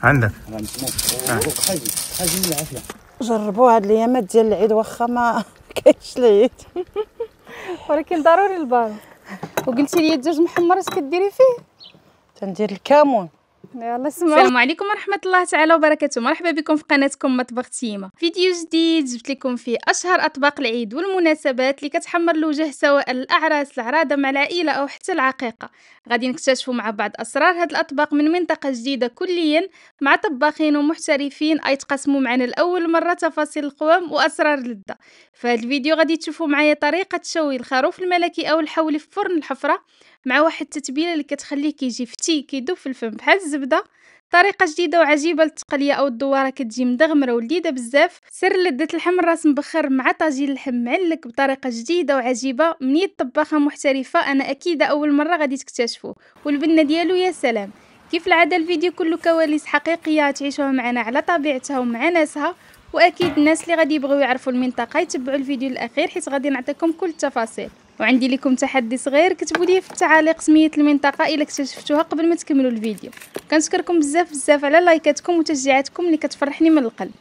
عندك حاجه من العافيه. جربوا هاد الايامات ديال العيد واخا ما كاينش العيد ولكن ضروري البارو. وقلتي لي الدجاج محمر اش كديري فيه؟ تندير الكمون. يلا سمعوا. السلام عليكم ورحمه الله تعالى وبركاته. مرحبا بكم في قناتكم مطبخ تيمه. فيديو جديد جبت لكم فيه اشهر اطباق العيد والمناسبات اللي كتحمر الوجه، سواء الاعراس، العراده مع العائله او حتى العقيقه. غادي نكتشفوا مع بعض اسرار هاد الاطباق من منطقه جديده كليا، مع طباخين ومحترفين يتقاسموا معنا لاول مره تفاصيل القوام واسرار اللذه. في هذا الفيديو غادي تشوفوا معايا طريقه شوي الخروف الملكي او الحولي في فرن الحفره، مع واحد التتبيله اللي كتخليه كيجي فتي كيدوب في الفم بحال الزبده. طريقه جديده وعجيبه للتقليه او الدواره كتجي مدغمره ولذيذه بزاف. سر لذه اللحم الراس مبخر مع طاجين اللحم معلك بطريقه جديده وعجيبه من يد طباخه محترفه، انا اكيده اول مره غادي تكتشفوا، والبنه ديالو يا سلام. كيف العاده الفيديو كله كواليس حقيقيه تعيشوها معنا على طبيعتها ومع ناسها، واكيد الناس اللي غادي يبغيو يعرفوا المنطقه يتبعوا الفيديو الاخير حيت غادي نعطيكم كل التفاصيل. وعندي لكم تحدي صغير، كتبوا لي في التعاليق سميه المنطقه الا اكتشفتوها قبل ما تكملوا الفيديو. كنشكركم بزاف على لايكاتكم وتشجيعاتكم اللي كتفرحني من القلب.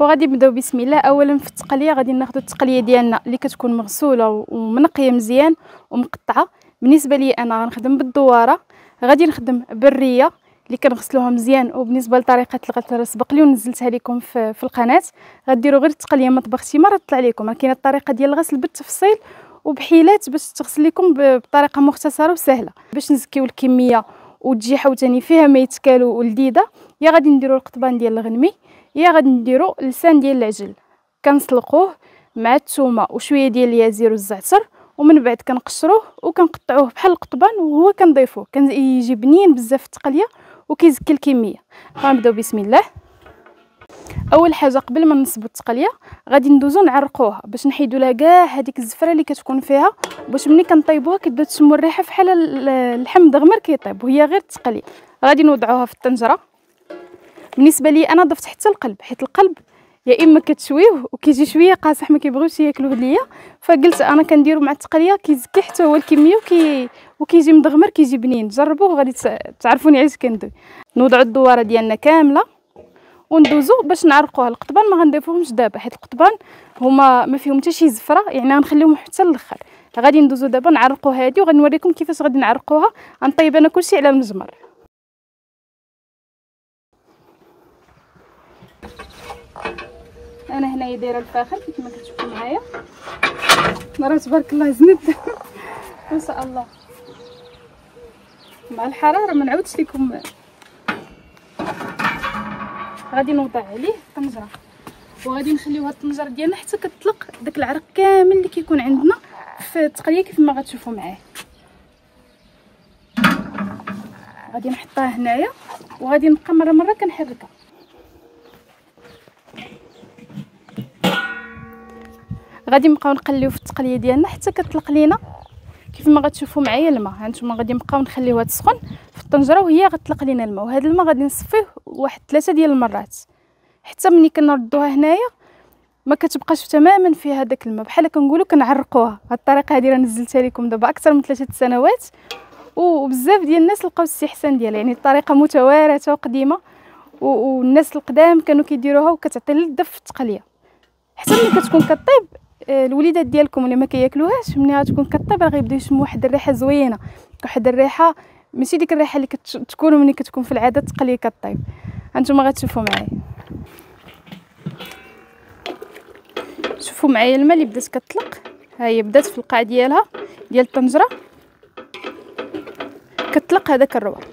وغادي نبداو بسم الله. اولا في التقليه غادي ناخذ التقليه ديالنا اللي كتكون مغسوله ومنقيه مزيان ومقطعه. بالنسبه لي انا غنخدم بالدواره، غادي نخدم بالريه اللي كنغسلوها مزيان. وبالنسبه لطريقه الغسل سبق لي ونزلتها لكم في القناه، غديروا غير التقليه مطبخ تيمه راه طلع لكم. كاينه الطريقه ديال الغسل بالتفصيل وبحيلات باش تغسل لكم بطريقه مختصره وسهله باش نزكيو الكميه وتجي حوتاني فيها ما يتكالو ولذيذه. يا غادي نديروا القطبان ديال الغنمي، يا غادي نديروا لسان ديال العجل، كنسلقوه مع الثومه وشويه ديال اليازير والزعتر، ومن بعد كنقشروه وكنقطعوه بحال القطبان وهو كنضيفوه كيجي بنين بزاف في التقليه وكيزكي الكميه. غنبداو بسم الله. اول حاجه قبل ما نصبوا التقليه غادي ندوزو نعرقوها باش نحيدوا لها كاع هذيك الزفره اللي كتكون فيها، باش ملي كنطيبوها كتبدا تشمو الريحه فحال اللحم دغمر كيطيب وهي غير التقليه. غادي نوضعوها في الطنجره. بالنسبه لي انا ضفت حتى القلب، حيت القلب يا اما كتشويه وكيجي شويه قاصح ما كيبغيوش ياكلوه ليا، فقلت انا كنديرو مع التقليه كيزكي حتى هو الكميه وكيجي مدغمر كيجي بنين. جربوه وغادي تعرفوني علاش كندوي. نوضعوا الدواره ديالنا كامله وندوزو باش نعرقوها. القطبان ما غنضيفوهمش دابا حيت القطبان هما ما فيهم حتى شي زفره، يعني غنخليهم حتى الاخر. غادي ندوزو دابا نعرقوا هذه وغنوريكم كيفاش غادي نعرقوها. غنطيب انا كلشي على المجمر. انا هنايا دايره الفاخر كيف ما كتشوفوا معايا، راه تبارك الله زند ما شاء الله. مع الحراره ما نعاودش لكم. غادي نوضع عليه الطنجره وغادي نخليوها الطنجره ديالنا حتى كتطلق داك العرق كامل اللي كيكون عندنا في التقليه كيف ما غتشوفوا معايا. غادي نحطها هنايا وغادي نبقى مره كنحركها. غادي نبقاو نقليو في التقليه ديالنا حتى كتطلق لينا كيف ما غتشوفوا معايا الماء. هانتوما غادي نبقاو نخليوها تسخن في الطنجره وهي غتطلق لينا الماء، وهذا الماء غادي نصفيه واحد 3 ديال المرات حتى ملي كنردوها هنايا ما كتبقاش تماما فيها داك الماء، بحال كنقولوا كنعرقوها. هاد الطريقه هذه راه نزلتها لكم دابا اكثر من 3 سنوات وبزاف ديال الناس لقاو الاستحسان ديالها، يعني الطريقه متوارثه وقديمه والناس القدام كانوا كيديروها وكتعطي لذه في التقليه. حتى ملي كتكون كطيب الوليدات ديالكم اللي ما كياكلوهاش ملي غتكون كطيب راه غيبداو يشموا واحد الريحه زوينه، واحد الريحه ماشي ديك الريحه اللي كتكون ملي كتكون في العاده التقليه كطيب. هانتوما غتشوفوا معايا، شوفوا معايا الماء اللي بدات كتطلق. ها هي بدات في القاع ديالها ديال الطنجره كتطلق هذاك الروار.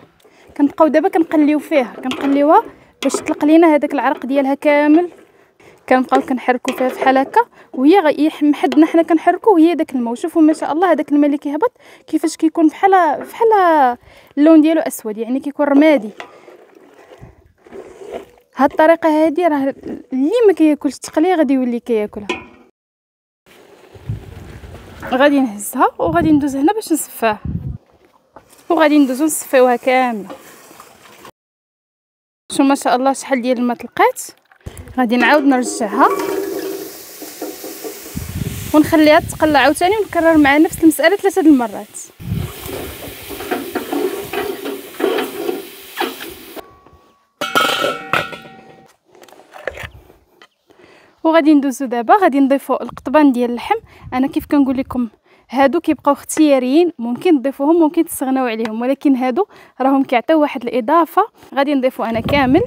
كنبقاو دابا كنقليو فيها كنقليوها باش تطلق لينا هذاك العرق ديالها كامل. كنبقاو كنحركوا فيها بحال هكا وهي محدنا حنا كنحركوا وهي داك الماء. وشوفوا ما شاء الله هذاك الماء اللي كيهبط كيفاش كيكون بحال اللون ديالو اسود، يعني كيكون رمادي. هاد الطريقه هذه راه اللي ما كياكلش التقليه غادي يولي كياكلها. غادي نهزها وغادي ندوز هنا باش نصفاها وغادي ندوزو نصفيوها كامله. شو ما شاء الله شحال ديال الماء طلقات. غادي نعاود نرجعها ونخليها تقلع عاوتاني ونكرر مع نفس المساله 3 المرات. وغادي ندوزو دابا غادي نضيفوا القطبان ديال اللحم. انا كيف كنقول لكم هادو كيبقاو اختياريين، ممكن تضيفوهم ممكن تستغناو عليهم، ولكن هادو راهم كيعطيو واحد الاضافه. غادي نضيفو انا كامل.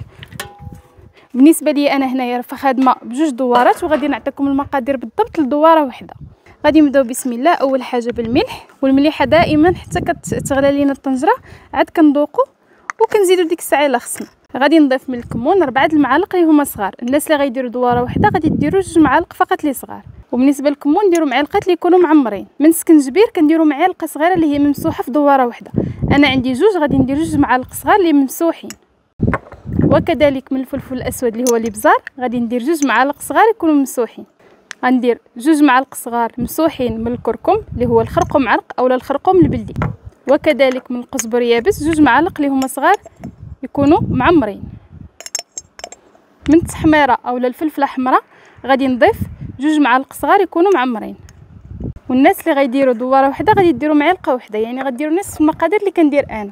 بالنسبه لي انا هنايا فخادمه بجوج دوارات، وغادي نعطيكم المقادير بالضبط لدواره واحده. غادي نبداو بسم الله. اول حاجه بالملح، والمليحه دائما حتى كتغلى لينا الطنجره عاد كنذوقوا وكنزيدوا ديك الساعه الا خصنا. غادي نضيف من الكمون 4 المعالق اللي هما صغار. الناس اللي غيديروا دواره واحده غادي ديروا 2 معالق فقط اللي صغار. وبالنسبه للكمون نديروا معلقات اللي يكونوا معمرين. من السكنجبير كنديروا معلقه صغيره اللي هي ممسوحه في دواره واحده. انا عندي 2، غادي ندير 2 معالق صغار اللي ممسوحين. وكذلك من الفلفل الاسود اللي هو الابزار غادي ندير 2 معالق صغار يكونوا ممسوحين. غندير 2 معالق صغار ممسوحين من الكركم اللي هو الخرقوم عرق اولا الخرقوم البلدي. وكذلك من القزبر يابس 2 معالق اللي هما صغار يكونوا معمرين. من التحميره اولا الفلفله حمراء غادي نضيف 2 معالق صغار يكونوا معمرين. والناس اللي غيديروا دواره واحده غادي يديروا معلقه واحده، يعني غديروا نفس المقادير اللي كندير انا.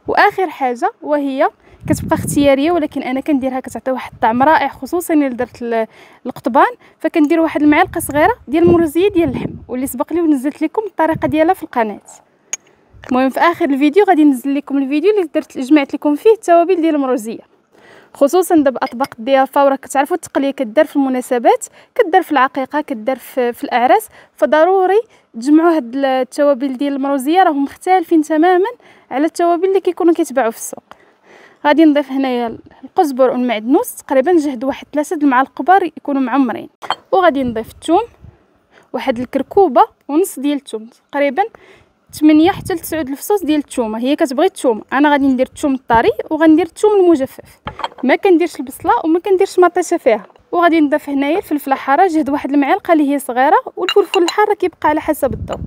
واخر حاجه وهي كتبقى اختياريه، ولكن انا كنديرها كتعطي واحد الطعم رائع، خصوصا الا درت القطبان فكندير واحد المعلقه صغيره ديال المروزيه ديال اللحم، واللي سبق لي ونزلت لكم الطريقه ديالها في القناه. المهم في اخر الفيديو غادي ننزل لكم الفيديو اللي جمعت لكم فيه التوابل ديال المروزيه، خصوصا دابا اطباق الضيافه. وراه كتعرفوا التقليه كدار في المناسبات، كدار في العقيقه، كدار في الاعراس، فضروري تجمعوا هاد التوابل ديال المروزيه، راهم مختلفين تماما على التوابل اللي كيكونوا كيتباعوا في السوق. غادي نضيف هنايا القزبر والمعدنوس تقريبا جهد واحد 3 المعالق كبار يكونوا معمرين. وغادي نضيف الثوم، واحد الكركوبه ونص ديال الثوم، تقريبا 8 حتى ل 9 الفصوص ديال الثومه. هي كتبغي الثوم، انا غادي ندير الثوم الطري وغندير الثوم المجفف، ما كنديرش البصله وما كنديرش مطيشه فيها. وغادي نضيف هنايا الفلفل الحاره جهد واحد المعلقه اللي هي صغيره، والفلفل الحار كيبقى على حسب الذوق.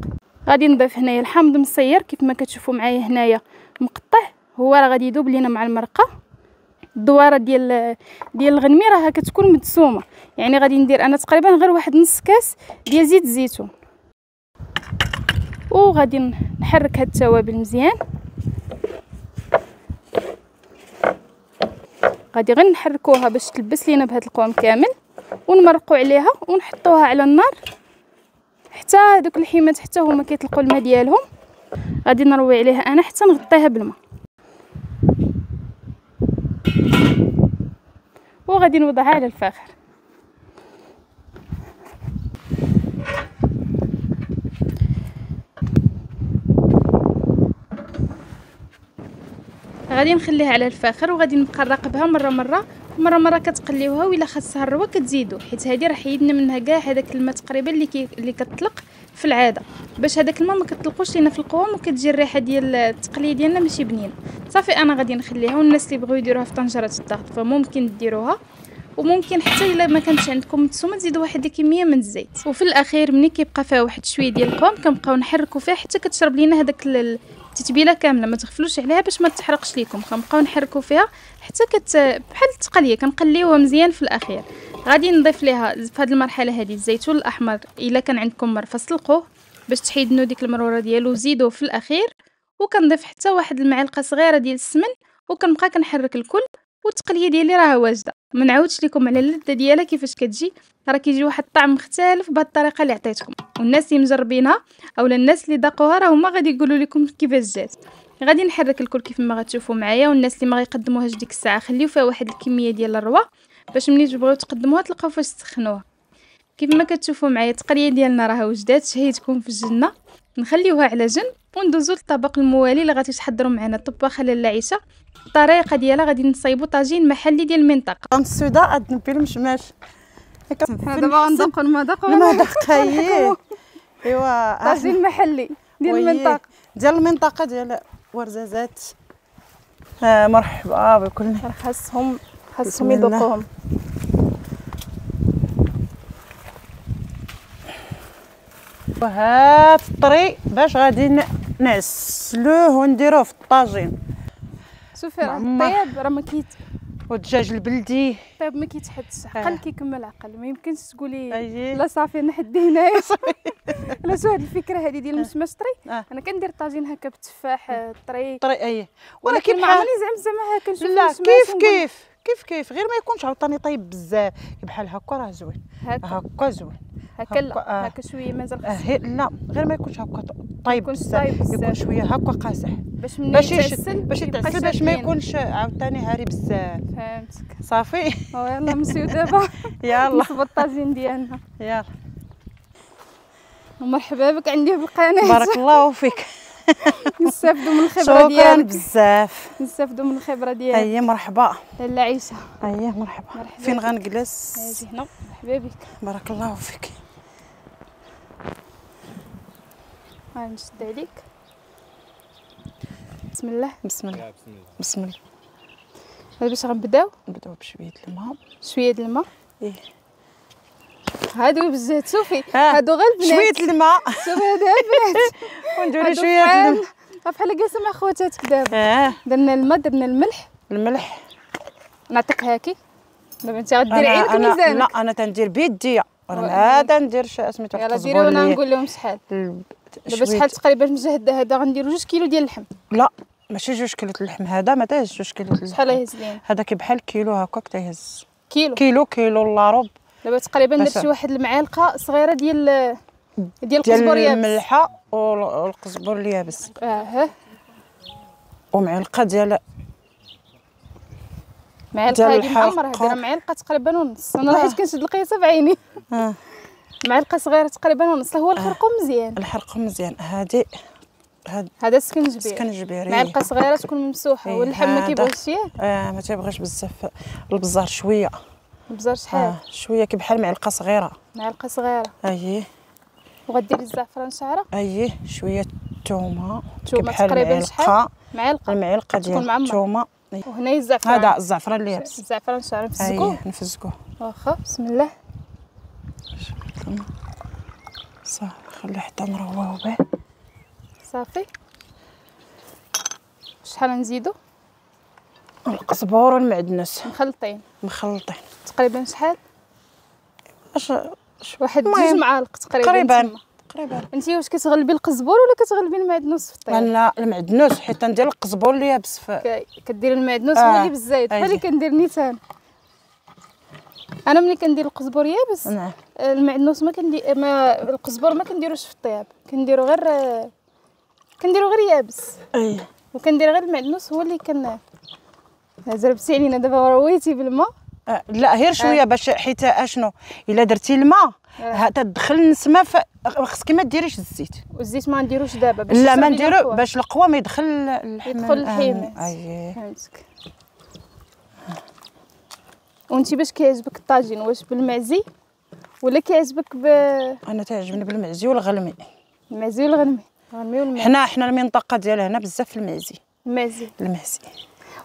غادي نضيف هنايا الحامض مصير كيف ما كتشوفوا معايا هنايا مقطع، هو راه غادي يذوب لينا مع المرقه. الدواره ديال الغنمي راها كتكون مدسومه، يعني غادي ندير انا تقريبا غير واحد نص كاس ديال زيت الزيتون. وغادي نحرك هاد التوابل مزيان، غادي غير نحركوها باش تلبس لينا بهذا القوام كامل، ونمرقوا عليها ونحطوها على النار حتى هذوك الحيمات حتى هما كيطلقوا الماء ديالهم. غادي نروي عليها انا حتى نغطيها بالماء، وغادي نوضعها على الفاخر. غادي نخليها على الفاخر، وغادي نبقى نراقبها مره كتقليوها، وإلا خاصها الروه كتزيدوا، حيت هذه راه حيدنا منها كاع هذاك الماء تقريبا اللي كتطلق في العاده، باش هذاك الماء ما كتطلقوش لينا في القوام وكتجي الريحه ديال التقليه ديالنا ماشي بنينه. صافي انا غادي نخليها، والناس اللي بغيو يديروها في طنجره الضغط فممكن ديروها، وممكن حتى الا ما كانش عندكم متسومه تزيدوا واحد الكميه من الزيت. وفي الاخير ملي كيبقى فيها واحد شويه ديال القوام كنبقاو نحركوا فيها حتى كتشرب لينا هذاك التتبيله كامله، ما تغفلوش عليها باش ما تحرقش ليكم. كنبقاو نحركوا فيها حتى بحال التقليه، كنقليوها مزيان. في الاخير غادي نضيف ليها في هذه المرحله هذه الزيتون الاحمر، الا كان عندكم مر فسلقوه باش تحيدنوا ديك المروره ديالو، زيدوه في الاخير. وكنضيف حتى واحد المعلقه صغيره ديال السمن، وكنبقى كنحرك الكل. والتقليه ديالي راه واجده، ما نعاودش لكم على اللذه ديالها كيفاش كتجي، راه كيجي واحد الطعم مختلف بهذه الطريقه اللي عطيتكم. والناس اللي مجربينها اولا الناس اللي ذاقوها راه هما غادي يقولوا لكم كيفاش جات. غادي نحرك الكل كيف ما غتشوفوا معايا. والناس اللي ما غيقدموهاش ديك الساعه خليو فيها واحد الكميه ديال الروه باش ملي تبغيو تقدموها تلقاو فاش تسخنوها. كيف ما كتشوفوا معايا التقليه ديالنا راه وجدات، شهيتكم في الجنه. نخليوها على جنب وندوزو للطبق الموالي اللي غادي تحضروا معنا الطباخه لاله عيشه. الطريقه ديالها غادي نصايبوا طاجين محلي ديال المنطقه. السوداء ادنبي المشماش حنا دابا غندوقوا المذاق ايوا طاجين محلي ديال المنطقه ديال ورزازات. مرحبا بكل. خاصهم يذوقوهم. وهاد الطري باش غادي نعسلوه ونديروه في الطاجين. شوفي راه الطياب راه ما والدجاج البلدي طيب ما كيتحدش، عقل كيكمل عقل. ما يمكنش تقولي لا صافي نحدي هنايا. لا شو هاد الفكره هذه ديال المشماش طري. انا كندير طاجين هكا بالتفاح طري طري ولكن ما عمرني زعما هكا نشوف لا كيف كيف، غير ما يكونش عاوتاني طيب بزاف، بحال هكا راه زوين. هكا زوين. هكا لا هكا شويه مازال لا غير ما يكونش هكا طيب بزاف، يكون شويه هكا قاصح باش يتعسل باش ما يكونش عاوتاني هاري بزاف. فهمتك صافي. يلا نمشيو دابا يلا نصبوا الطاجين ديالنا. يلا ومرحبا بك عندي في القناه. بارك الله فيك. نستافدوا من الخبره شكرا ديالك بزاف. نستافدوا من الخبره ديالك. اييه مرحبا. لاله عيشه. اييه مرحبا. فين غنجلس؟ اجي هنا. مرحبا بك. بارك الله فيك. غنشد عليك. بسم الله. بسم الله. بسم الله. باش غنبداو بشويه الماء. شويه د الماء. ايه هادو بزاف. شوفي هادو غير البنات. شويه الماء. شوفي هادو البنات. ونديرو شويه الماء بحال جالسه مع خواتاتك دابا. درنا الماء درنا الملح. نعطيك هاكي دابا انت غديري عينك ميزانك. لا انا تندير بيديا، انا ما تنديرش سميتو يلا ديري وانا نقول لهم شحال. دابا شحال تقريبا مجهد هذا؟ غنديرو 2 كيلو ديال اللحم. لا ماشي 2 كيلو اللحم، هذا ما تاهز 2 كيلو اللحم. شحال يهز لينا؟ هذا كيبحال كيلو هكاك تيهز. كيلو الا ربع. دابا تقريبا درت شي واحد المعالقه صغيره ديال القزبر يابس، الملحه والقزبر اليابس. ومعلقه ديال معلقه هادي معمره، هادي راه معلقه تقريبا ونص. انا حيت كنشد القياسه بعيني. معلقه صغيره تقريبا ونص. هو الخرقوم مزيان. الحرقوم مزيان. هذا سكنجبير. معلقه صغيره تكون ممسوحه. واللحم ما كيبغيش ياك؟ ما تيبغيش بزاف. البزار شويه. البزار شحال؟ شويه كيبحال معلقه صغيره. معلقه صغيره. اييه. وغديري الزعفران شعره. اييه شويه الثومه تقريبا شحال؟ المعلقه ديال الثومه. وهنا الزعفران. هذا الزعفران اليابس. الزعفران شعره نفزكوه. اييه نفزكوه. واخا بسم الله. صافي خليه حتى نروّوه به. صافي. شحال نزيدو؟ القزبور والمعدنوس مخلطين. تقريبا شحال؟ واحد 2 معالق تقريبا. انت واش كتغلبي القزبور ولا كتغلبي المعدنوس في الطياب؟ لا المعدنوس، حيت ندير القزبور اليابس كديري المعدنوس هو اللي بالزايد بحال اللي كندير نيت انا ملي كندير القزبور يابس. نعم. المعدنوس القزبور ما كنديروش في الطياب، كنديرو غير يابس. وكندير غير المعدنوس هو اللي زربتي علينا دابا رويتي بالماء. لا غير شويه باش حيت اشنو الا درتي الماء تدخل النسمه خصك ما ديريش الزيت. والزيت ما نديروش دابا باش لا ما نديرو باش القوى ما يدخل الحمام. فهمتك. وانت باش كيعجبك الطاجين؟ واش بالمعزي ولا كيعجبك انا تعجبني بالمعزي والغلمي. المعزي والغلمي. حنا المنطقه ديال هنا بزاف المعزي.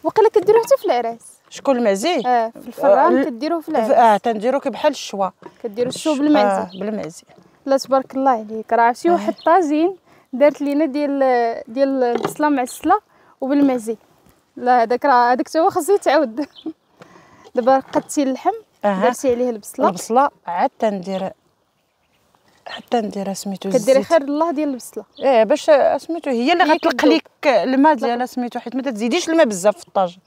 وقيلا كديروه حتى في العراس. شكون المعزي؟ في الفران كديروه في العراس. تنديرو بحال الشوا. كديروا الشو بالمعزي. بالمعزي. لا تبارك الله عليك. راه عرفتي واحد الطاجين دارت لينا ديال البصله معسله وبالمعزي. لا هذاك حتى هو خاصو يتعاود. دابا قدتي اللحم درتي عليه البصله عاد تندير سميتو الزيت. كديري خير الله ديال البصله. باش سميتو هي اللي غتلق ليك الماء ديالها سميتو، حيت ما تزيديش الماء بزاف في الطاجين.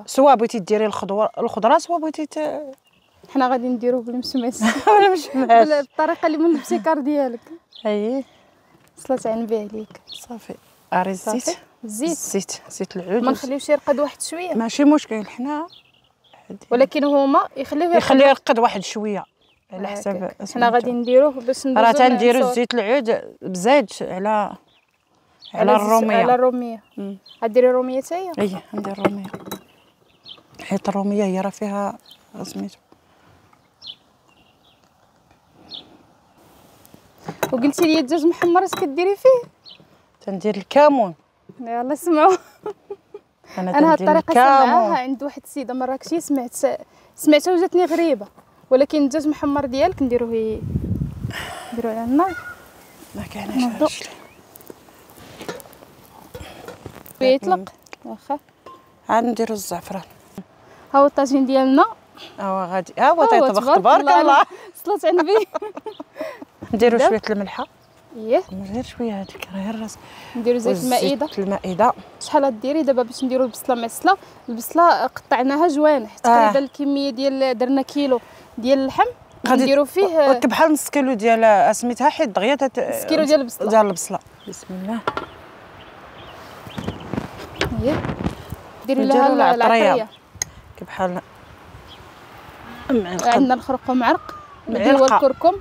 سواء بغيتي ديري الخضره سواء بغيتي حنا غادي نديروه بالمشماس. بالمشماس بالطريقه اللي من الابتكار ديالك. صلات عنبي عليك. صافي اري الزيت العود. ما نخليوش يرقد واحد شويه. ماشي مشكل حنا، ولكن هما يخليوه يرقد واحد شويه على حساب. حنا غادي نديروه باش راه تنديرو الزيت العود بزايد على الروميه. غديري الروميه حتى هي؟ ندير الروميه، حيت الروميه هي راه فيها سميتو. وقلتي لي الدجاج محمر اش كديري فيه؟ تندير الكمون. يلا سمعوا. انا هاد الطريقه سمعتها عند واحد السيده مراكشيه، سمعتها وجاتني غريبه، ولكن الدجاج محمر ديالك نديروه على النار. ما كايناش يطلق. واخا عاد نديرو الزعفران. ها هو الطاجين ديالنا. غادي تيطبخ تبارك الله. صلات عنبي. نديرو شويه الملحه. ايه غير شويه هذيك راه غير راس. نديرو زيت المائده. المائده شحال غديري دابا باش نديرو البصله معسله؟ البصله قطعناها جوانح تقريبا الكميه ديال درنا كيلو ديال اللحم غادي نديرو فيه بحال نص كيلو ديال سميتها حيت دغيا نص كيلو ديال البصله. بسم الله. ايه ديري لها العطريه بحال عندنا الخرق معرق نديرو الكركم.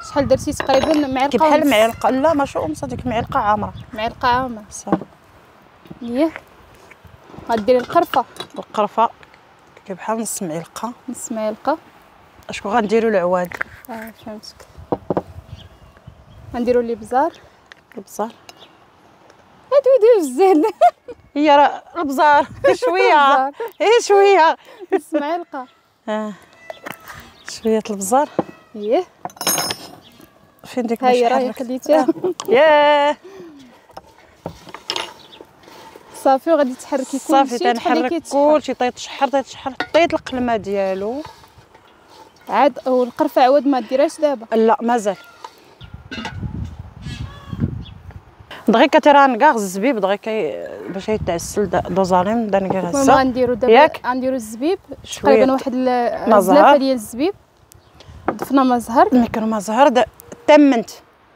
شحال درتي تقريبا؟ معلقه بحال معلقه، لا ماشي ونص، هذيك معلقه عامره. معلقه عامره صافي. ايه غديري القرفه بحال نص معلقه. اشكون غنديرو العواد؟ فهمتك. غنديرو الابزار هادو يديروا الزهد. هي راه البزار شويه شويه نص معلقه. شويه البزار. ايه فين ديك هاي راهي خديتيها. ياه صافي وغادي تحركي كلشي. صافي تنحرك كلشي. تشحر حطيت القلمه ديالو عاد. والقرفه عواد ما ديرهاش دابا؟ لا مازال. دغيا كتيرها نكاغ الزبيب دغيا باش يتعسل دوزالين بدا نكاغ هسه. غنديرو دابا غنديرو الزبيب تقريبا واحد الزلافه ديال الزبيب. ضفنا ما زهر الميكرو ما زهر تمنت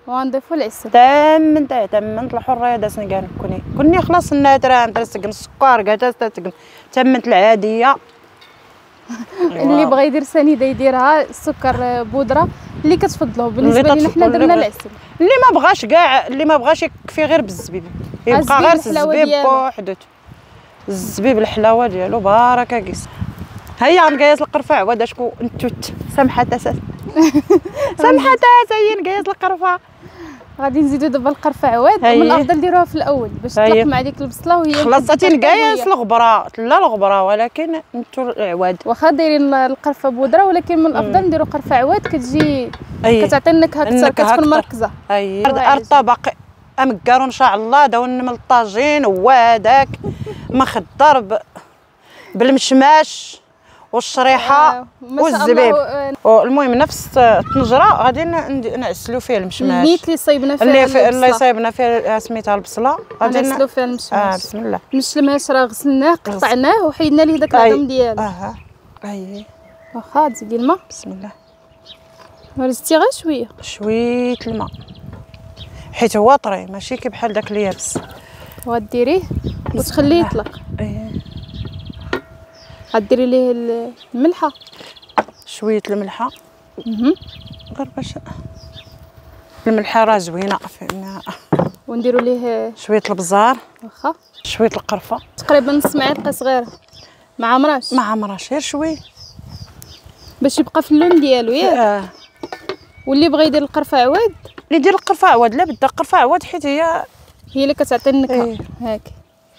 وغنضيفو العسل. تمنت الحريه دازني كاع كوني خلاص النادره نترسق السكر كاع تمنت العاديه. اللي بغى يدير سنيده يديرها السكر بودره اللي كتفضلوه. بالنسبه لينا حنا درنا العسل. اللي ما بغاش كاع اللي ما بغاش يكفي غير بالزبيب، يبقى غير الزبيب بوحدته. الزبيب الحلاوه ديالو باركه كيس. هيا غنقيس القرفه عواد اشكون نتوت سمحت اساس. سمحت هي نقيس القرفه. غادي نزيدو دابا القرفه عواد. ومن الافضل نديروها في الاول باش تطلق مع ديك البصله وهي خلصتي نقيس الغبره ولكن نتو العواد واخا دايرين القرفه بودره ولكن من الافضل نديرو قرفه عواد كتجي كتعطي النكهه اكثر كتكون مركزه. الطبق امكارو ان شاء الله داون من الطاجين وهذاك مخضر بالمشماش والشريحه والزبيب. المهم نفس الطنجره غادي نعسلو فيها المشماش. النيت اللي صايبنا فيها اللي صايبنا فيها سميتها البصله غادي نعسلو فيها المشماش. بسم الله. المشماش راه غسلناه قطعناه وحيدنا ليه داك العظم ديالو. واخا تزيدي الماء. بسم الله. رزتي غير شويه الماء حيت هو طري ماشي كي بحال داك اليابس. وغديريه وتخليه يطلق. غديري ليه الملحه شويه الملحه. غير باش الملحه راه زوينه فهمنا. ونديرو ليه شويه البزار. واخا شويه القرفه تقريبا نص معلقه صغيره. ما عمراش غير شويه باش يبقى في اللون ديالو ياك. واللي بغى يدير القرفه عواد اللي يدير القرفه عواد لا بدا القرفه عواد حيت هي اللي كتعطي النكهه. هاك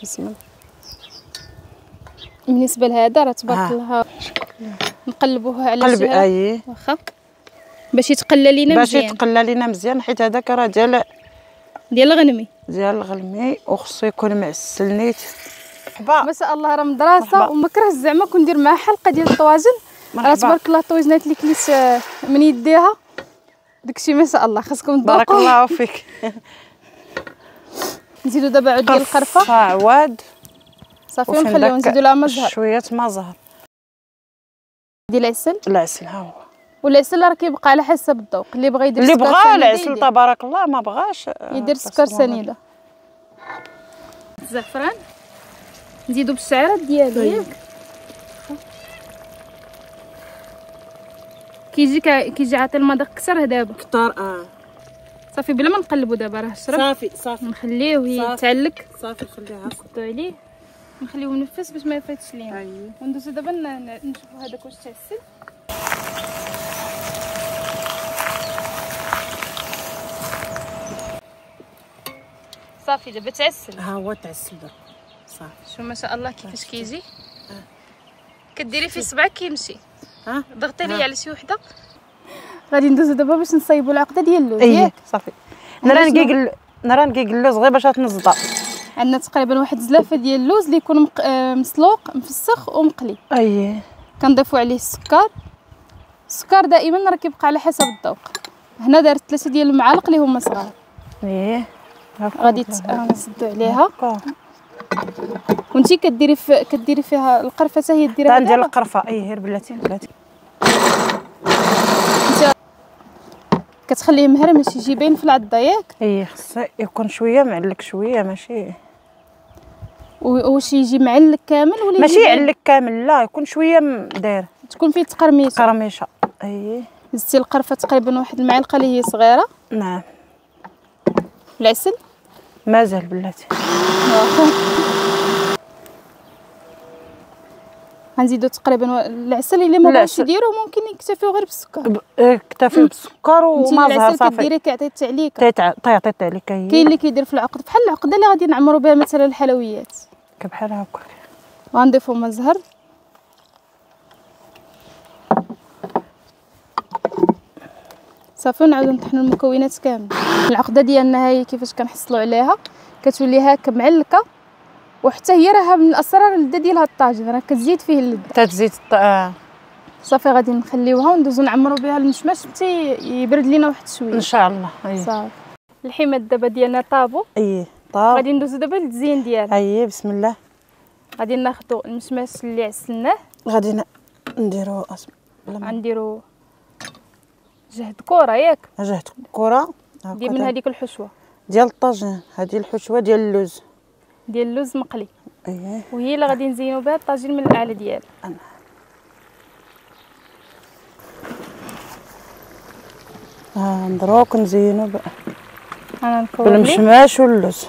بسم الله. بالنسبه لهذا راه تبارك الله نقلبوه على الجهه. واخا باش يتقلى لينا مزيان. حيت هذاك راه ديال الغنمي وخصو يكون معسل نيت. ما شاء الله راه مدرسه وما كرهش زعما كون ندير معها حلقه ديال الطواجن. راه تبارك الله الطويجنات اللي كليت من يديها داكشي ما شاء الله خاصكم تذوقوا. بارك الله فيك. نزيدو دابا عود ديال القرفه عواد صافي ونخليو نزيدو لها ما زهر. شويه ما زهر ديال العسل ها هو. والعسل راه كيبقى على حسب الذوق. اللي بغى يدير اللي بغى العسل تبارك الله ما بغاش يدير سكر سنيده. الزعفران نزيدو بالشعيرات ديالو ياك. كيجي عاطي المذاق كثر دابا كثر. صافي بلا ما نقلبو دابا راه شرب. صافي نخليوه يتعلق. صافي نخليها نحطو عليه نخليوه ينفس باش ما يفيتش لينا. وندوزو دابا نشوفو هذاك واش تعسل. صافي دابا تعسل. ها هو تعسل دابا صافي. شوف ما شاء الله كيفاش كيجي. كديري في صبعك كيمشي. ضغطي لي على شي وحده. غادي ندوزو دابا باش نصايبوا العقده ديال اللوز ياك. صافي نرى نقيق اللوز غير باش تنزضا. عندنا تقريبا واحد زلافه ديال اللوز اللي يكون مسلوق مفسخ ومقلي. كنضيفوا عليه السكر. السكر دائما راه كيبقى على حسب الذوق. هنا دارت 3 ديال المعالق اللي هما صغار. ايه غادي نسدو عليها. وانتي كديري فيها القرفه حتى هي ديريها ندير القرفه. غير بلاتي كتخليه مهرمش يجي باين في العضه ياك. خصو يكون شويه معلك شويه ماشي واش يجي معلك كامل ولا ماشي يعلك كامل، لا يكون شويه داير تكون فيه تقرميشه. زدتي القرفه تقريبا واحد المعلقه اللي هي صغيره. نعم. العسل مازال بلاتي. غنزيدو تقريبا العسل اللي ما بغاش يديرو ممكن يكتفيو غير بالسكر. اكتفي بالسكر وما زهر صافي. كديري كيعطي التعليكه. تعطي التعليكه. كاين اللي كيدير في العقد بحال العقده اللي غادي نعمرو بها مثلا الحلويات بحال هكا. غنضيفو ما زهر. صافي ونعاودو نطحنو المكونات كامل. العقده ديالنا هاي كيفاش كنحصلوا عليها كتولي هكا معلكه، وحتى هي راها من الاسرار اللذه ديال هاد الطاجين، راه كتزيد فيه اللذه. تزيد صافي غادي نخليوها وندوزو نعمرو بها المشماش حتى يبرد لينا واحد شويه ان شاء الله. صافي الحماد دابا ديالنا طابو. طاب. غادي ندوزو دابا للتزيين ديالها. بسم الله. غادي ناخذوا المشماش اللي عسلناه، غادي نديرو غنديرو جهد كره ياك. جهد كره ديال من هذيك الحشوه ديال الطاجين. هذه الحشوه ديال اللوز، ديال اللوز مقلي. وهي اللي غادي نزينو بها الطاجين من الاعلى ديالو. ندروك نزينو انا نكور بالمشماش واللوز.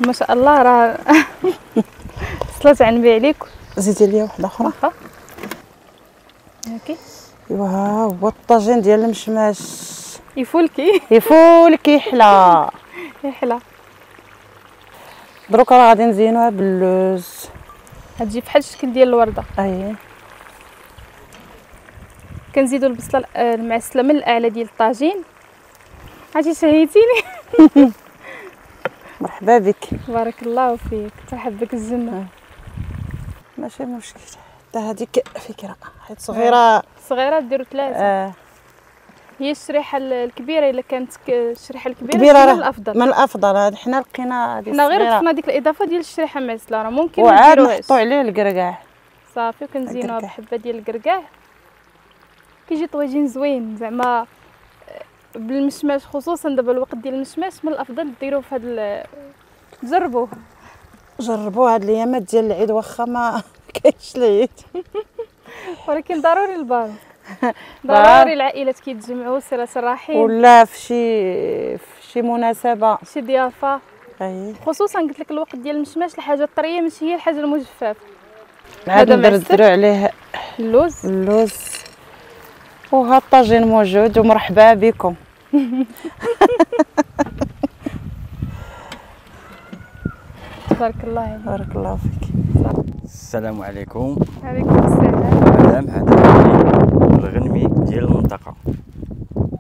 ما شاء الله راه صلات عنبي عليكم. زيدي ليا واحده اخرى هاكي. ايوا ها هو الطاجين ديال المشماش. يفولكي يحلى يحلى. دروك راه غادي نزينوها باللوز. غتجي بحال الشكل ديال الورده. كنزيدو البصله المعسله من الاعلى ديال الطاجين. عرفتي شهيتيني. مرحبا بك. بارك الله فيك. ترحب بك الجنه. ماشي مشكل حتى هذيك فكره حيت صغيره ديروا 3. هي الشريحه الكبيره الا كانت الشريحه الكبيره من الافضل. هذا حنا لقينا هذه حنا غير ضفنا ديك الاضافه ديال الشريحه معسله، راه ممكن وعاد نحطوا عليه الكركاع. صافي وكنزينوها بحبه ديال الكركاع. كيجي طويجين زوين زعما بالمشماش، خصوصا دابا الوقت ديال المشماش من الافضل ديروه في هذا. جربوه هاد الايامات ديال العيد، واخا ما كاينش العيد ولكن ضروري البارك. ضروري العائلات كيتجمعوا صله الرحيم ولا في شي مناسبه شي ضيافه. خصوصا قلت لك الوقت ديال المشماش الحاجه الطريه ماشي هي الحاجه المجففه. هذا نديرو عليه اللوز وها الطاجين موجود. ومرحبا بكم. تبارك الله عليك. بارك الله فيك. السلام عليكم. وعليكم السلام. مدام هذا الغنمي ديال المنطقه.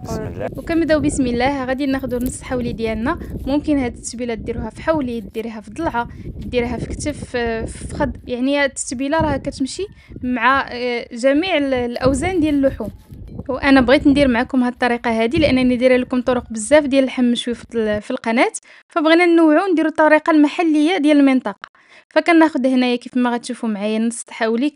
بسم الله. وكنبداو بسم الله. غادي ناخذوا نص حولي ديالنا. ممكن هاد التتبيله ديروها في حولي، ديريها في ضلعه، ديريها في كتف، في خد. يعني التتبيله راه كتمشي مع جميع الاوزان ديال اللحوم. وانا بغيت ندير معكم هاد الطريقه هذه لانني دايره لكم طرق بزاف ديال اللحم مشوي في القناه، فبغينا ننوعوا نديروا الطريقه المحليه ديال المنطقه. فكناخذ هنايا كيف ما غتشوفوا معايا نص حولي،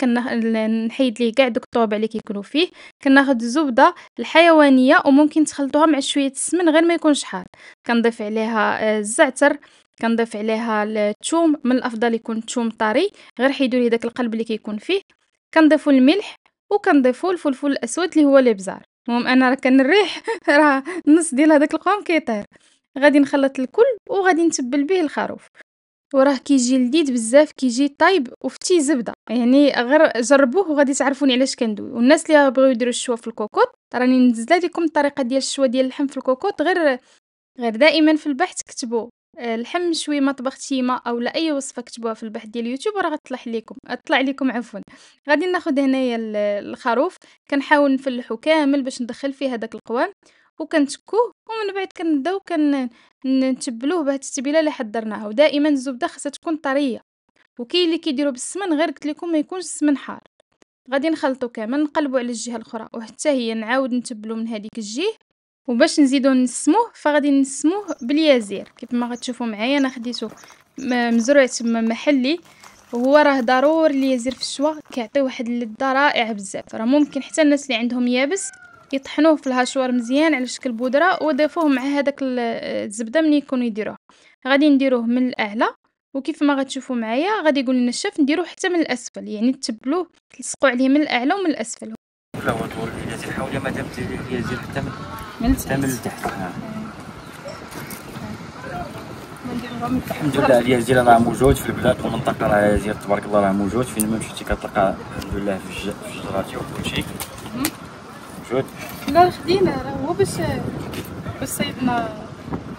نحيد ليه كاع دوك الطوابع اللي كيكونوا فيه. كناخذ الزبده الحيوانيه وممكن تخلطوها مع شويه السمن غير ما يكونش حار. كنضيف عليها الزعتر، كنضيف عليها الثوم، من الافضل يكون الثوم طري غير حيدوا ليه داك القلب اللي كيكون فيه. كنضيفوا الملح وكنضيفوا الفلفل الاسود اللي هو الابزار. المهم انا راه كنريح راه النص ديال هذاك القوام كيطير. غادي نخلط الكل وغادي نتبل به الخروف. وراه كيجي لذيذ بزاف، كيجي طايب وفتي زبده. يعني غير جربوه وغادي تعرفوني علاش كندوي. والناس اللي بغيو يديروا الشوا في الكوكوط راني ننزل لكم الطريقه ديال الشوا ديال اللحم في الكوكوط. غير دائما في البحث كتبوا اللحم مشوي مطبخ تيمه او لا اي وصفه كتبوها في البحث ديال اليوتيوب راه غتطلع لكم عفوا. غادي ناخذ هنايا الخروف، كنحاول نفلحو كامل باش ندخل فيه هذاك القوام وكنتكوه. ومن بعد كنبداو نتبلوه بهاد التتبيله اللي حضرناها. ودائما الزبده خاصها تكون طريه. وكاين اللي كيديروا بالسمن غير قلت لكم ما يكونش السمن حار. غادي نخلطو كامل، نقلبو على الجهه الاخرى وحتى هي نعاود نتبلو من هذيك الجهه. وباش نزيدو نسموه فغادي نسموه باليازير. كيف ما غتشوفوا معايا انا خديته مزروع تما محلي، وهو راه ضروري اليازير في الشوا، كيعطي واحد اللذه رائعه بزاف. راه ممكن حتى الناس اللي عندهم يابس يطحنوه في الهاشوار مزيان على شكل بودره ويضيفوه مع هذاك الزبده ملي يكونوا يديروه. غادي نديروه من الاعلى، وكيف ما غتشوفوا معايا غادي يقول لنا الشيف نديروه حتى من الاسفل، يعني تتبلوه تلصقوا عليه من الاعلى ومن الاسفل. لا هو طول اليازير، حاولي مادام ديري اليازير حتى من التحت. الحمد لله اليازير راه موجود في البلاد والمنطقه، راه اليازير تبارك الله راه موجود، فين ما مشيتي كتلقى الحمد لله في الشجرات وكلشي موجود. لا خدينا راه هو باش صيبنا الراس،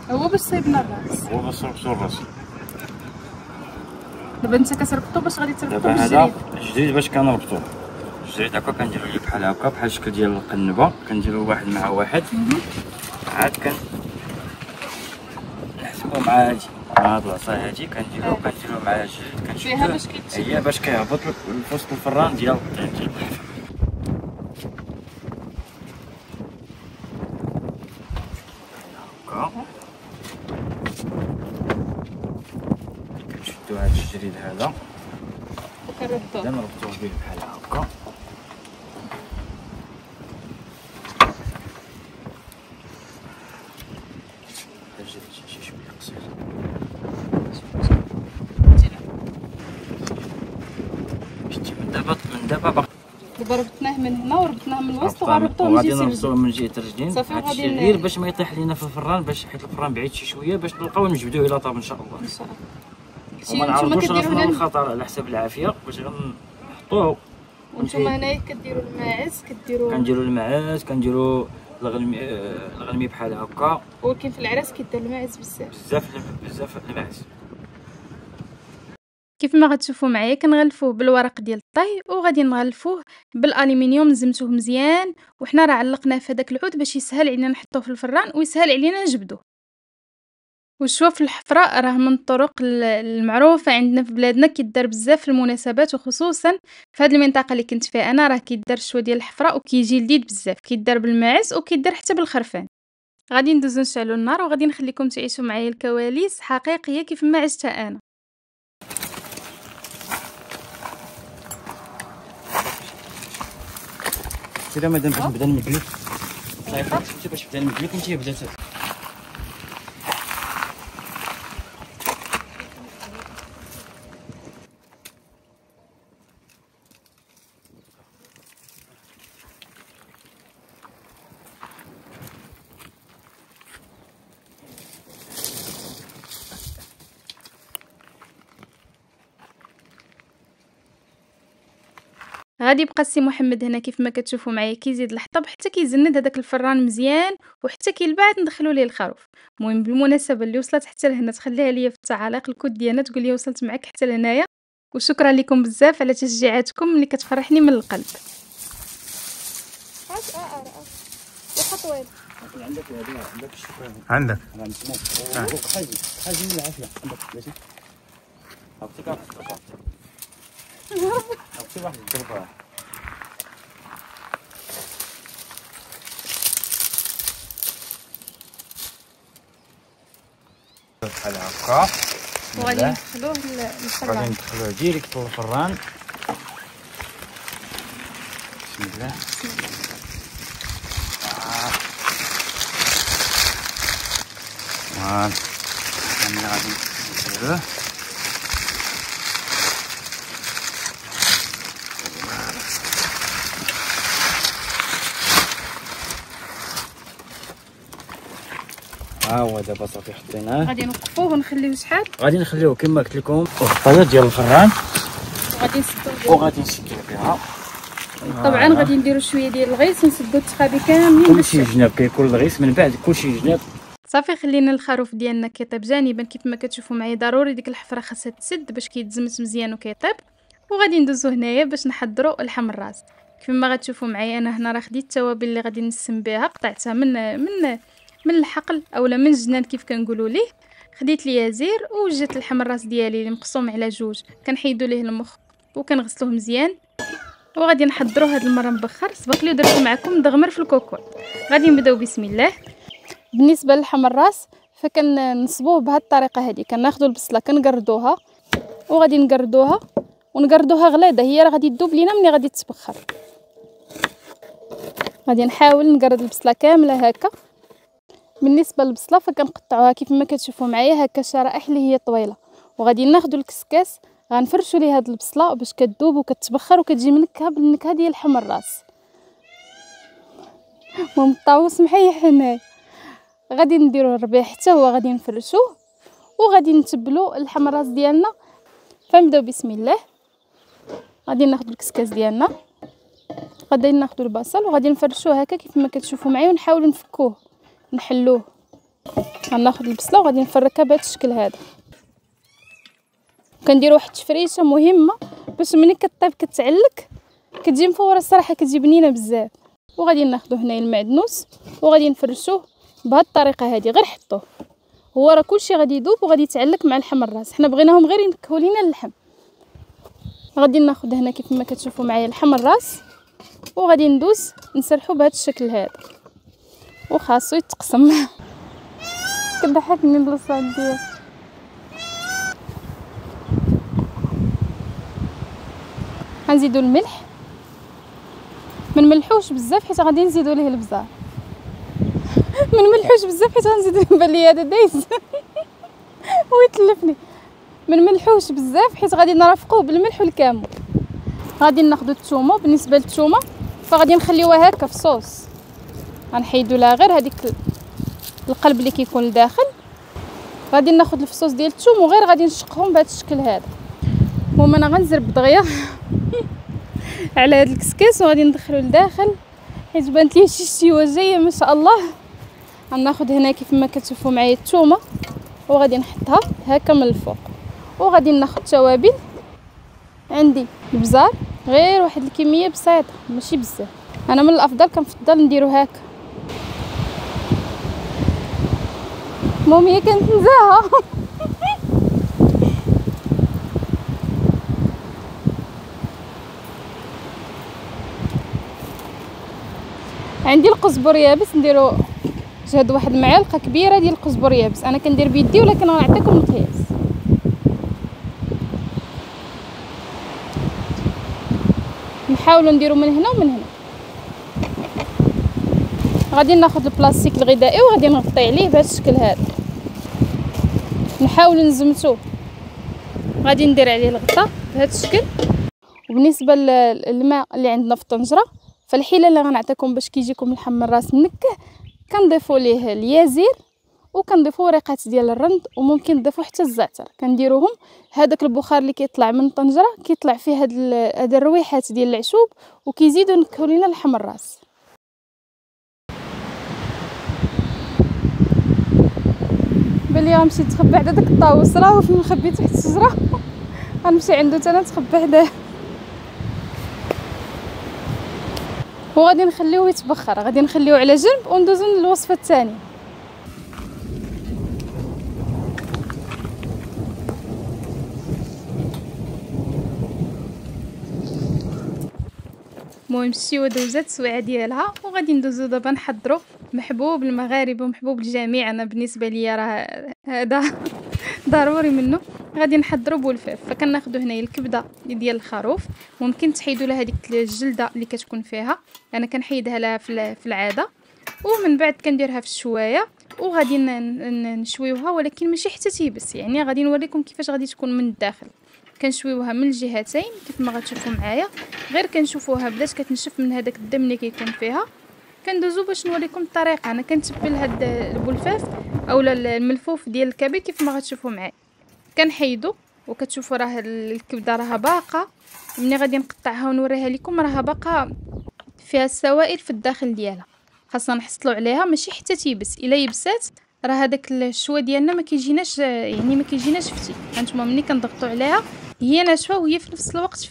هو باش صيبنا الراس، هو باش نربطو الراس. دابا انت كتربطو باش غادي تربطو دابا بالجريد. هذا الجديد باش كنربطوه الجريد هكا، كنديرو ليه بحال هكا بحال الشكل ديال القنبه، كنديرو واحد مع واحد عاد كنحسبو مع هادي مع هاد العصا هادي، كنديرو مع الجريد فيها باش هي باش كيهبط لوسط الفران ديال الحفر. كنشدو هاد الجريد هذا نربطوه به بحال هكا. شي شويه قصير من دابا ربطناه من هنا وربطناه من الوسط وغنربطوه من غادي جهه نربطوه من جهه الرجلين صافي. هادشي غير باش ما يطيح لينا في الفران، باش حيت الفران بعيد شي شويه باش نلقاو نجبدوه الى طاب ان شاء الله. ان شاء الله. وما نعرضوش راسنا للخطر على حساب العافيه باش غنحطوه. وانتوما هنايا كديروا الماعز، كنديروا الماعز، كنديروا الغلمي بحال هكا. ولكن في العراس كيدار الماعز بزاف الماعز. كيف ما غتشوفوا معايا كنغلفوه بالورق ديال الطي، وغادي نغلفوه بالالومنيوم نزمتوه مزيان، وحنا راه علقناه في هذاك العود باش يسهل علينا نحطوه في الفران ويسهل علينا نجبدوه. والشوف الحفرة راه من الطرق المعروفة عندنا في بلادنا، كيدار بزاف في المناسبات وخصوصا في هذه المنطقة اللي كنت فيها انا، راه كيدار شويه ديال الحفرة وكيجي لذيذ بزاف، كيدار بالماعز وكيدار حتى بالخرفان. غادي ندوزو نشعلو النار وغادي نخليكم تعيشوا معايا الكواليس حقيقية كيف ما عشتها انا. كذا مادام باش نبدا نمكلك صافي، انت باش تبدا نمكلك انت بدات غادي يبقى السي محمد هنا كيف ما كتشوفوا معايا كيزيد الحطب حتى كيزند هذاك الفران مزيان، وحتى كيلبعد ندخلوا ليه الخروف. المهم بالمناسبه اللي وصلت حتى لهنا تخليها ليا في التعاليق الكود ديالنا تقول لي وصلت معك حتى لهنايا، وشكرا لكم بزاف على تشجيعاتكم اللي كتفرحني من القلب. عندك حاجه من العافيه عندك بلاتي هاكسي واحد الضربه بحال هكا، وغادي ندخلوه للفران. غادي ندخلوه ديريكت للفران. بسم الله. ملي غادي نديروه ها هو دابا صافي حطيناه. غادي نوقفوه ونخليوه شحال؟ غادي نخليوه كما قلت لكم الطاير ديال الفران وغادي نسدوه بها. طبعا غادي نديرو شويه ديال الغيس ونسدو التخابي كاملين كلشي جناب كيكون الغيس، من بعد كلشي جناب. صافي خلينا الخروف ديالنا كيطيب جانبا كيف ما كتشوفوا معايا. ضروري ديك الحفره خاصها تسد باش كيتزمت مزيان وكيطيب. وغادي ندوزو هنايا باش نحضروا لحم الراس. كيف ما غتشوفوا معايا انا هنا راه خديت التوابل اللي غادي نسم بها، قطعتها من الحقل اولا من الجنان كيف كنقولوا ليه. خديت اليازير وجدت لحم الراس ديالي اللي مقسوم على جوج، كنحيدوا ليه المخ وكنغسلوه مزيان. وغادي نحضروا هاد المره مبخر. سبق لي درت معكم مدغمر في الكوكوط. غادي نبداو بسم الله. بالنسبه للحم الراس فكنصبوه بهاد الطريقه هذه. كناخذوا البصله كنقردوها وغادي نقردوها غليظه، هي راه غادي تذوب لينا ملي غادي تبخر. غادي نحاول نقرد البصله كامله هكا. بالنسبه للبصله فكنقطعوها كيف ما كتشوفوا معايا هكا شرائح اللي هي طويله، وغادي ناخذوا الكسكاس غنفرشوا ليه هاد البصله باش كتذوب وكتبخر وكتجي منكهه بالنكهه ديال لحم الراس. الطاووس محيح هنايا. غادي نديروا الربيع حتى هو غادي نفرشوه وغادي نتبلوا اللحم الراس ديالنا. فنبداو بسم الله. غادي ناخذ الكسكاس ديالنا، غادي ناخذ البصل وغادي نفرشوه هكا كيف ما كتشوفوا معايا ونحاولوا نفكوه نحلوه. غناخذ البصله وغادي نفركها بهذا الشكل هذا. كندير واحد التفريشه مهمه باش ملي كطيب كتعلك كتجي مفوره الصراحه، كتجي بنينه بزاف. وغادي ناخذ هنايا المعدنوس وغادي نفرشوه بهذه الطريقه هذه. غير حطوه، هو راه كلشي غادي يذوب وغادي يتعلق مع لحم الراس. حنا بغيناهم غير ينكهوا لينا اللحم. غادي ناخذ هنا كيف ما كتشوفوا معايا لحم الراس وغادي ندوز نسرحو بهذا الشكل هذا وخاصو يتقسم. كضحكني البلاصه ديال. غنزيدو الملح، ما نملحوش بزاف حيت غادي نزيدو ليه البزار. ما نملحوش بزاف حيت غنزيدو بان لي هذا دايز ويتلفني. ما نملحوش بزاف حيت غادي نرافقوه بالملح والكمون. غادي ناخذ الثومه. بالنسبه للثومه فغادي نخليوها هكا في صوص، غنحيدوا لها غير هذيك القلب اللي كيكون لداخل. غادي ناخذ الفصوص ديال الثوم وغير غادي نشقهم بهذا الشكل هذا. المهم انا غنزرب دغيا على هذا الكسكاس وغادي ندخلو لداخل حيت بانت لي شي شتيوه جايه ما شاء الله. غناخذ هنا كيف ما كتشوفوا معايا الثومه وغادي نحطها هكا من الفوق. وغادي ناخذ توابل. عندي البزار غير واحد الكميه بسيطه ماشي بزاف. انا من الافضل كنفضل نديرو هكا. المهم هي كانت نزاهه. عندي القزبر يابس نديرو هاد واحد المعلقه كبيره ديال القزبر يابس. انا كندير بيدي ولكن غنعطيكم القياس. نحاولوا نديرو من هنا ومن هنا. غادي ناخذ البلاستيك الغذائي وغادي نغطي عليه بهذا الشكل هذا. نحاول نزمتوه. غادي ندير عليه الغطاء بهذا الشكل. وبالنسبه للماء اللي عندنا في الطنجره فالحيله اللي غنعطيكم باش كيجيكم لحم الراس منكه كنضيفوا ليه اليازير وكنضيفوا وريقات ديال الرند وممكن نضيفوا حتى الزعتر. كنديروهم هذاك البخار اللي كيطلع من الطنجره كيطلع فيه هاد الرويحات ديال العشوب وكيزيدوا نكهوا لينا لحم الراس. بلي غنمشي نتخبى عند داك الطاووس راه فين مخبي تحت الشجره. غنمشي عنده حتى انا نتخبى حداه وغادي نخليوه يتبخر. غادي نخليوه على جنب وندوزو للوصفه الثانيه. المهم شتيوه دوزات السويعه ديالها وغادي ندوزو دابا نحضروا محبوب المغاربه ومحبوب الجميع. انا بالنسبه ليا راه هذا ضروري منه. غادي نحضروا بولفاف. فكناخذوا هنايا الكبده ديال الخروف، ممكن تحيدوا لها هذيك الجلده اللي كتكون فيها. انا كنحيدها لها في العاده ومن بعد كنديرها في الشوايه وغادي نشويوها ولكن ماشي حتى تيبس. يعني غادي نوريكم كيفاش غادي تكون من الداخل. كنشويوها من الجهتين كيف ما غتشوفوا معايا. غير كنشوفوها بدات كتنشف من هذاك الدم اللي كيكون فيها. كندوزو باش نوريكم الطريقه. انا كنتبل هاد البولفاف اولا الملفوف ديال الكبد كيف ما غتشوفوا معايا. كنحيدو وكتشوفوا راه الكبده راها باقه. ملي غادي نقطعها ونوريها لكم راها باقه فيها السوائل في الداخل ديالها. خاصنا نحصلوا عليها ماشي حتى تيبس. الا يبسات راه هذاك الشوا ديالنا ما كيجيناش، يعني ما كيجيناش فتي. هانتوما ملي كنضغطوا عليها هي ناشفه وهي في نفس الوقت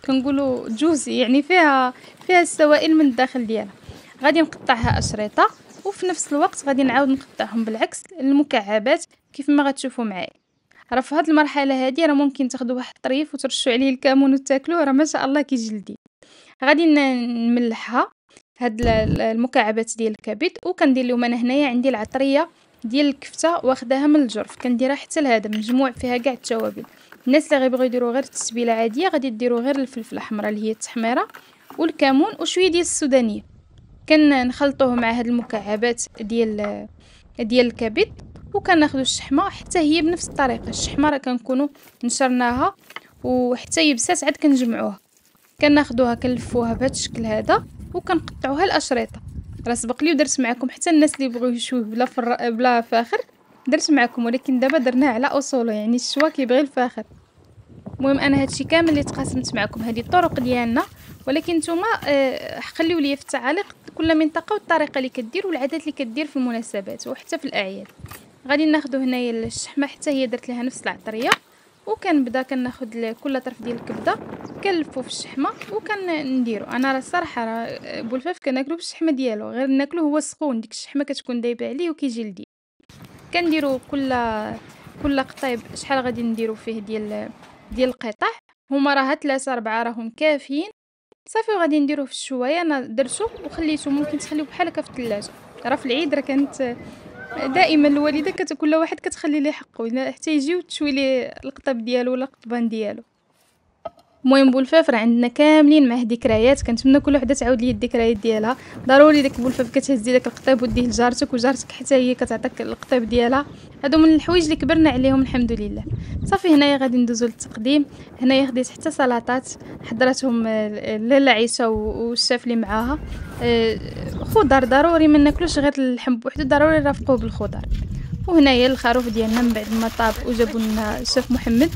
كنقولوا جوزي، يعني فيها السوائل من الداخل ديالها. غادي نقطعها اشرطه وفي نفس الوقت غادي نعاود نقطعهم بالعكس المكعبات كيف ما غتشوفوا معايا. راه في هاد المرحلة هادي راه ممكن تاخدوا واحد الطريف وترشوا عليه الكمون وتاكلوه، راه ما شاء الله كيجلدي. غادي نملّحها هاد المكعبات ديال الكبد، وكندير لهم أنا هنايا عندي العطرية ديال الكفتة واخداها من الجرف، كنديرها حتى لهذا مجموع فيها كاع التوابل. الناس اللي غيبغيو يديروا غير التتبيلة عادية غادي ديروا غير الفلفل الأحمر اللي هي التحميرة والكمون وشوية ديال السودانية، نخلطوه مع هاد المكعبات ديال الكبد، وكناخدو الشحمة حتى هي بنفس الطريقة. الشحمة راه كنكونوا نشرناها وحتى يبسات عاد كنجمعوها، كناخدوها كنلفوها بهذا الشكل هذا وكنقطعوها لاشرطه. راه سبق لي ودرت معكم حتى الناس اللي بغيو يشوه بلا فاخر درت معكم، ولكن دابا درناه على اصوله، يعني الشوا كيبغي الفاخر. المهم انا هادشي كامل اللي تقاسمت معكم هذه الطرق ديالنا، ولكن نتوما خليو لي في التعاليق كل منطقه والطريقه اللي كدير والعادات اللي كدير في المناسبات وحتى في الاعياد. غادي ناخذ هنايا الشحمه حتى هي درت لها نفس العطريه، وكنبدا كناخذ كل طرف ديال الكبده كنلفو في الشحمه وكنديرو. انا راه الصراحه راه بولفاف كناكلو بالشحمه ديالو، غير ناكلو هو سخون، ديك الشحمه كتكون دايبه عليه وكيجي لذيذ. كنديرو كل قطيب شحال غادي نديرو فيه ديال القطع، هما راه 3 4 راهم كافيين صافي. وغادي نديروه في الشوايه، انا درتو وخليته، ممكن تخليوه بحال هكا في الثلاجه. راه في العيد راه كانت دائما الوالده كل واحد كتخلي ليه حقه حتى يجيو تشوي ليه القطب ديالو ولا القطبان ديالو. المهم بولفاف راه عندنا كاملين معاه ذكريات، كنتمنى كل وحده تعاود لي الذكريات ديالها. ضروري داك بولفاف كتهزي داك القطيب وديه لجارتك، وجارتك حتى هي كتعطيك القطيب ديالها. هادو من الحوايج اللي كبرنا عليهم الحمد لله. صافي هنايا غادي ندوزو للتقديم. هنايا خديت حتى سلطات حضرتهم لاله عيشه والشاف اللي معاها. خضر ضروري ما ناكلوش غير اللحم بوحدو، ضروري نرافقوه بالخضر. وهنايا الخروف ديالنا من بعد ما طاب وجابوا لنا الشيف محمد،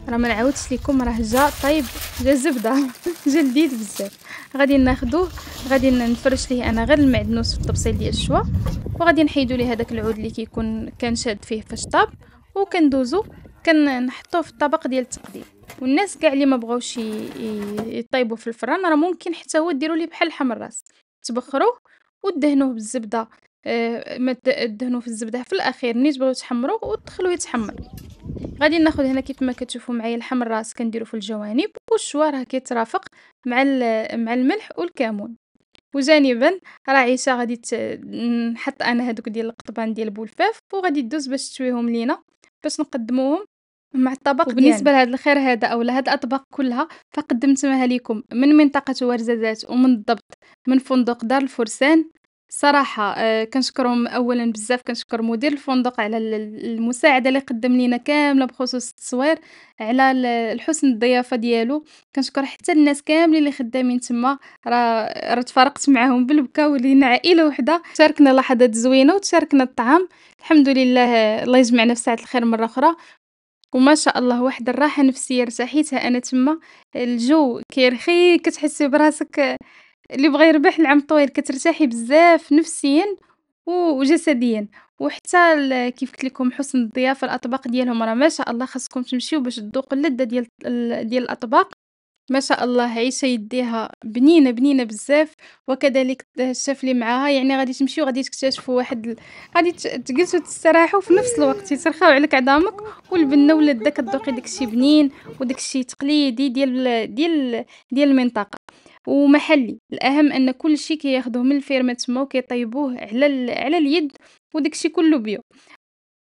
راه ما نعاودش لكم، راه جا طيب جا زبده جا لذيذ بزاف. غادي ناخذوه، غادي نفرش ليه انا غير المعدنوس في الطبسيل ديال الشوا، وغادي نحيدوا ليه هذاك العود اللي كان شاد فيه فاش طاب، وكندوزو كنحطوه في الطبق ديال التقديم. والناس كاع اللي ما بغاوش يطيبوا في الفران راه ممكن حتى هو ديروا ليه بحال لحم الراس، تبخروه ودهنوه بالزبده. ما دهنوه في الزبده في الاخير ملي تبغيو تحمروه وتدخلوه يتحمر. غادي ناخذ هنا كيف ما كتشوفوا معايا لحم الراس كنديرو في الجوانب، والشوا راه كيترافق مع الملح والكمون. وجانبا راه عيشه غادي نحط انا هذوك ديال القطبان ديال بولفاف، وغادي دوز باش تشويهم لينا باش نقدموهم مع الطبق ديالنا. بالنسبه لهذا الخير هذا او لهاد الاطباق كلها فقدمتها لكم من منطقه ورزازات، ومن الضبط من فندق دار الفرسان. صراحة كنشكرهم أولا بزاف، كنشكر مدير الفندق على المساعدة اللي قدم لينا كاملة بخصوص التصوير، على الحسن الضيافة ديالو. كنشكر حتى الناس كاملين اللي خدامين تما، راه تفارقت معاهم بالبكا ولينا عائلة وحدة، شاركنا لحظات زوينة وتشاركنا الطعام. الحمد لله، الله يجمعنا في ساعة الخير مرة أخرى. وما شاء الله واحد الراحة نفسية ارتحيتها أنا تما. الجو كيرخي، كتحسي براسك اللي بغى يربح العام طويل، كترتاحي بزاف نفسيا وجسديا. وحتى كيف قلت لكم حسن الضيافه، الاطباق ديالهم راه ما شاء الله، خاصكم تمشيو باش تذوقوا اللذه ديال الاطباق. ما شاء الله عيشه يديها بنينه بنينه بزاف، وكذلك الشاف اللي معاها. يعني غادي تمشيو غادي تكتشفوا غادي تجلسوا تستراحوا في نفس الوقت، ترخاو على عظامك. والبنه واللذه كتذوقي داكشي بنين وداكشي تقليدي ديال المنطقه ومحلي. الاهم ان كل شيء كياخذوه من الفيرما تما وكيطيبوه على اليد، وداكشي كله بيو.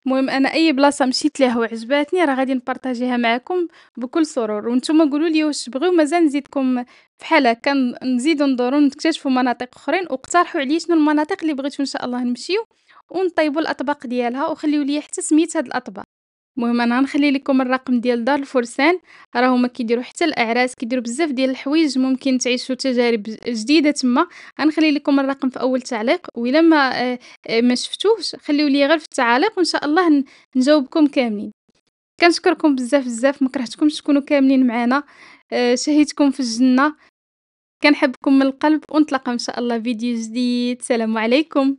المهم انا اي بلاصه مشيت ليها وعجباتني راه غادي نبارطاجيها معكم بكل سرور. وانتم قولوا لي واش تبغيو مازال نزيدكم بحال هكا، نزيدو ندورو نكتشفوا مناطق اخرين، واقترحوا عليا شنو المناطق اللي بغيتو ان شاء الله نمشيو ونطيبوا الاطباق ديالها، وخليوا لي حتى سميت هاد الاطباق. المهم انا غنخلي لكم الرقم ديال دار الفرسان، راه هما كيديروا حتى الاعراس، كيديروا بزاف ديال الحوايج، ممكن تعيشوا تجارب جديده تما. غنخلي لكم الرقم في اول تعليق، وإلا ما شفتوش خليوا لي غير في التعاليق وان شاء الله نجاوبكم كاملين. كنشكركم بزاف بزاف، ما كرهتكمش تكونوا كاملين معنا. شهيتكم في الجنه، كنحبكم من القلب، ونتلاقى ان شاء الله فيديو جديد. سلام عليكم.